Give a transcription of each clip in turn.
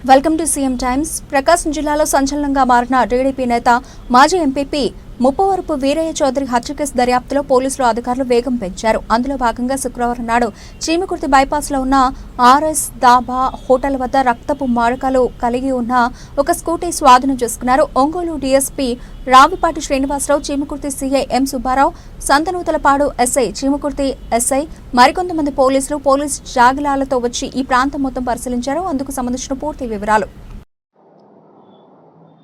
Welcome to CM Times. Prakasam జిల్లాలో సంచలనంగా మారిన టీడీపీ నేత మాజీ ఎంపీపీ ముప్పవరపు వీరయ్య చౌదరి హత్య కేసు దర్యాప్తులో పోలీసులు అధికారులు వేగం పెంచారు. అందులో భాగంగా శుక్రవారం నాడు చీమకుర్తి బైపాస్లో ఉన్న ఆర్ఎస్ దాబా హోటల్ వద్ద రక్తపు మరకలు కలిగి ఉన్న ఒక స్కూటీ స్వాధీనం చేసుకున్నారు. Ongole DSP Ravipati Srinivasarao, Cheemakurthi CI M Subbarao, Santhanuthalapadu SI, Cheemakurthi SI మరికొంతమంది పోలీస్ జాగిలాలతో వచ్చి ఈ ప్రాంతం మొత్తం పరిశీలించారు. అందుకు సంబంధించిన పూర్తి వివరాలు.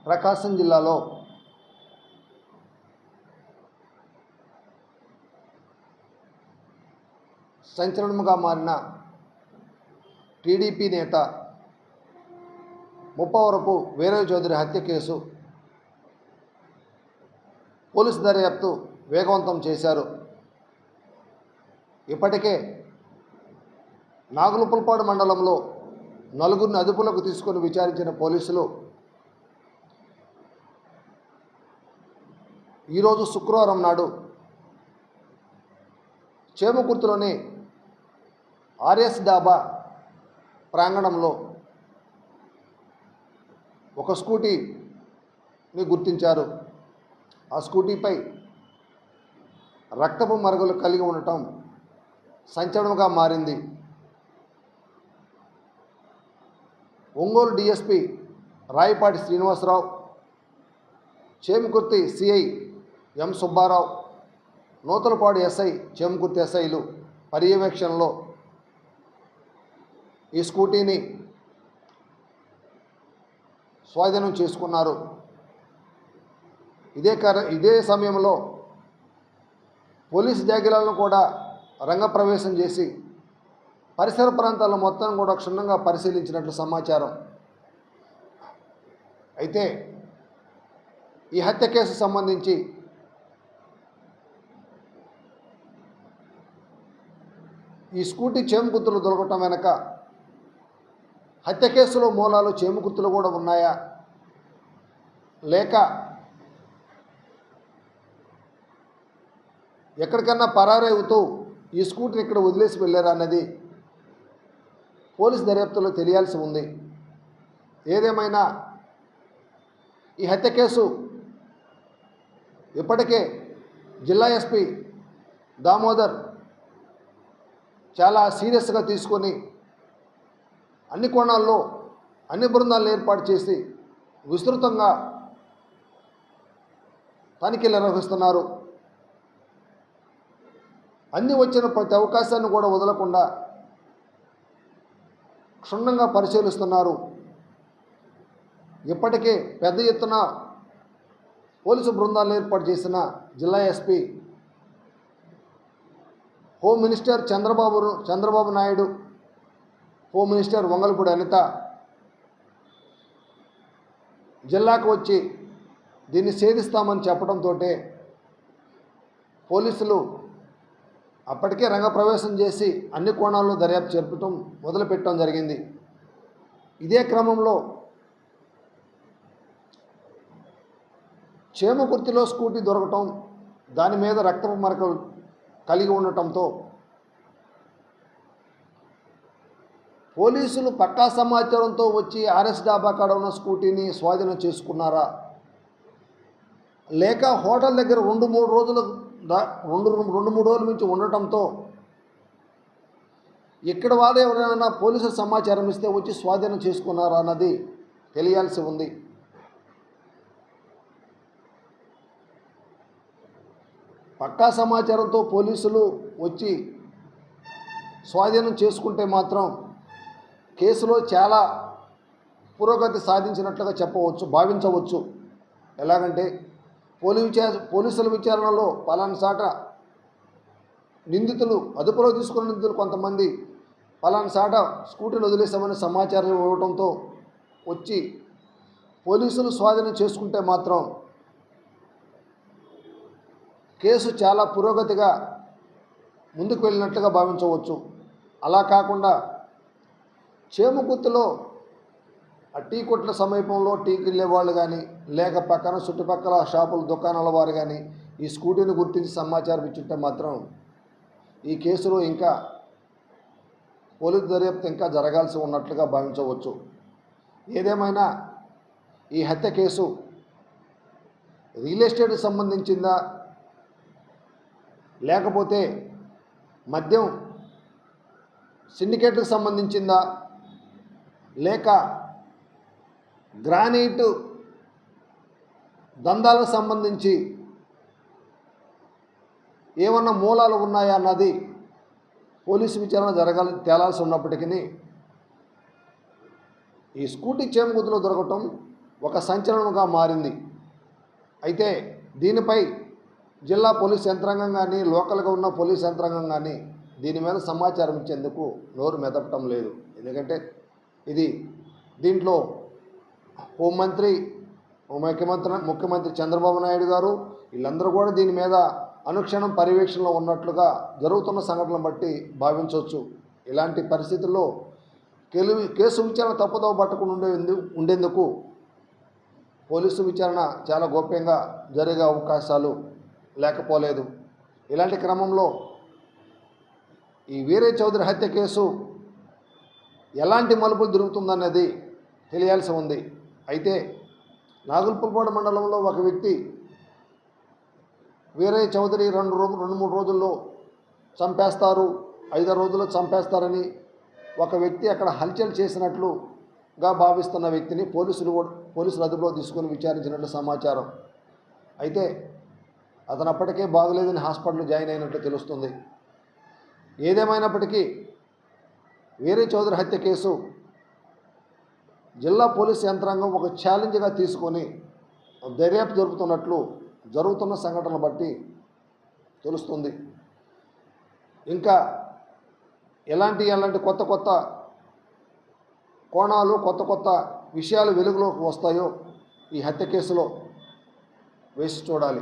ప్రకాశం జిల్లాలో సంచలనంగా మారిన టీడీపీ నేత ముప్పవరపు వీరయ్య చౌదరి హత్య కేసు పోలీసు దర్యాప్తు వేగవంతం చేశారు. ఇప్పటికే నాగులుపులపాడు మండలంలో నలుగురిని అదుపులోకి తీసుకొని విచారించిన పోలీసులు ఈరోజు శుక్రవారం నాడు చేమకుర్తిలోని ఆర్ఎస్ డాబా ప్రాంగణంలో ఒక స్కూటీని గుర్తించారు. ఆ స్కూటీపై రక్తపు మరకలు కలిగి ఉండటం సంచలనంగా మారింది. Ongole DSP Ravipati Srinivasarao, Chemakurthi CI M Subbarao, Nuthalapadu SI, Chemakurthi ఎస్ఐలు పర్యవేక్షణలో ఈ స్కూటీని స్వాధీనం చేసుకున్నారు. ఇదే సమయంలో పోలీసు జాగిలాలను కూడా రంగప్రవేశం చేసి పరిసర ప్రాంతాలను మొత్తం కూడా క్షుణ్ణంగా పరిశీలించినట్లు సమాచారం. అయితే ఈ హత్య కేసు సంబంధించి ఈ స్కూటీ చేమకుర్తిలో దొరకటం వెనక హత్య కేసులో మూలాలు చేమకుర్తిలో కూడా ఉన్నాయా, లేక ఎక్కడికన్నా పరారవుతూ ఈ స్కూటీని ఇక్కడ వదిలేసి వెళ్ళారా అన్నది పోలీసు దర్యాప్తులో తెలియాల్సి ఉంది. ఏదేమైనా ఈ హత్య కేసు ఇప్పటికే జిల్లా ఎస్పీ దామోదర్ చాలా సీరియస్గా తీసుకొని అన్ని కోణాల్లో అన్ని బృందాలను ఏర్పాటు చేసి విస్తృతంగా తనిఖీలు నిర్వహిస్తున్నారు. అన్ని వచ్చిన ప్రతి అవకాశాన్ని కూడా వదలకుండా క్షుణ్ణంగా పరిశీలిస్తున్నారు. ఇప్పటికే పెద్ద ఎత్తున పోలీసు బృందాలను ఏర్పాటు చేసిన జిల్లా SP, home minister Chandrababu Naidu, home minister Vangalapudi Anitha జిల్లాకు వచ్చి దీన్ని ఛేదిస్తామని చెప్పడంతో పోలీసులు అప్పటికే రంగప్రవేశం చేసి అన్ని కోణాల్లో దర్యాప్తు జరపడం మొదలుపెట్టడం జరిగింది. ఇదే క్రమంలో చేమకుర్తిలో స్కూటీ దొరకటం, దాని మీద రక్తపు మరకలు కలిగి ఉండటంతో పోలీసులు పక్కా సమాచారంతో వచ్చి ఆర్ఎస్ డాబా కాడ ఉన్న స్కూటీని స్వాధీనం చేసుకున్నారా, లేక హోటల్ దగ్గర రెండు మూడు రోజుల నుంచి ఉండటంతో ఇక్కడ వాళ్ళు ఎవరైనా పోలీసులు సమాచారం ఇస్తే వచ్చి స్వాధీనం చేసుకున్నారా అన్నది తెలియాల్సి ఉంది. పక్కా సమాచారంతో పోలీసులు వచ్చి స్వాధీనం చేసుకుంటే మాత్రం కేసులో చాలా పురోగతి సాధించినట్లుగా భావించవచ్చు. ఎలాగంటే పోలీసుల విచారణలో పలానా సాట అదుపులో తీసుకున్న నిందితులు కొంతమంది పలానా సాట స్కూటీలు వదిలేసామని సమాచారం ఇవ్వడంతో వచ్చి పోలీసులు స్వాధీనం చేసుకుంటే మాత్రం కేసు చాలా పురోగతిగా ముందుకు వెళ్ళినట్లుగా భావించవచ్చు. అలా కాకుండా చేమకుర్తిలో ఆ టీ కొట్ల సమీపంలో టీకి వెళ్ళే వాళ్ళు కానీ, లేక పక్కన చుట్టుపక్కల షాపుల దుకాణాల వారు కానీ ఈ స్కూటీని గుర్తించి సమాచారం ఇచ్చుంటే మాత్రం ఈ కేసులో ఇంకా పోలీసు దర్యాప్తు ఇంకా జరగాల్సి ఉన్నట్లుగా భావించవచ్చు. ఏదేమైనా ఈ హత్య కేసు రియల్ ఎస్టేట్కి సంబంధించిందా, లేకపోతే మద్యం సిండికేట్కి సంబంధించిందా, లేక గ్రానైట్ దందాలకు సంబంధించి ఏమన్నా మూలాలు ఉన్నాయా అన్నది పోలీసు విచారణ తేలాల్సి ఉన్నప్పటికీ ఈ స్కూటీ చేమగుద్దులో దొరకటం ఒక సంచలనంగా మారింది. అయితే దీనిపై జిల్లా పోలీస్ యంత్రాంగం కానీ, లోకల్గా ఉన్న పోలీస్ యంత్రాంగం కానీ దీని మీద సమాచారం ఇచ్చేందుకు నోరు మెదపటం లేదు. ఎందుకంటే దీంట్లో హోంమంత్రి, ముఖ్యమంత్రి చంద్రబాబు నాయుడు గారు వీళ్ళందరూ కూడా దీని మీద అనుక్షణం పర్యవేక్షణలో ఉన్నట్లుగా జరుగుతున్న సంఘటనలను బట్టి భావించవచ్చు. ఇలాంటి పరిస్థితుల్లో కేసు విచారణ తప్పుదోవ పట్టకుండా ఉండేందుకు పోలీసు విచారణ చాలా గోప్యంగా జరిగే అవకాశాలు లేకపోలేదు. ఇలాంటి క్రమంలో ఈ వీరయ్య చౌదరి హత్య కేసు ఎలాంటి మలుపులు తిరుగుతుందనేది తెలియాల్సి ఉంది. అయితే నాగులపుల్పాడు మండలంలో ఒక వ్యక్తి వీరయ్య చౌదరి 2-3 రోజుల్లో చంపేస్తారు, 5 రోజుల్లో చంపేస్తారని ఒక వ్యక్తి అక్కడ హల్చల్ చేసినట్లుగా భావిస్తున్న వ్యక్తిని పోలీసులు అదుపులో తీసుకొని విచారించినట్లు సమాచారం. అయితే అతను అప్పటికే బాగలేదని హాస్పిటల్లో జాయిన్ అయినట్లు తెలుస్తుంది. ఏదేమైనప్పటికీ వీరయ్య చౌదరి హత్య కేసు జిల్లా పోలీసు యంత్రాంగం ఒక ఛాలెంజ్గా తీసుకొని దర్యాప్తు జరుపుతున్నట్లు జరుగుతున్న సంఘటనలు బట్టి తెలుస్తుంది. ఇంకా ఎలాంటి కొత్త కోణాలు, కొత్త విషయాలు వెలుగులోకి వస్తాయో ఈ హత్య కేసులో వేసి చూడాలి.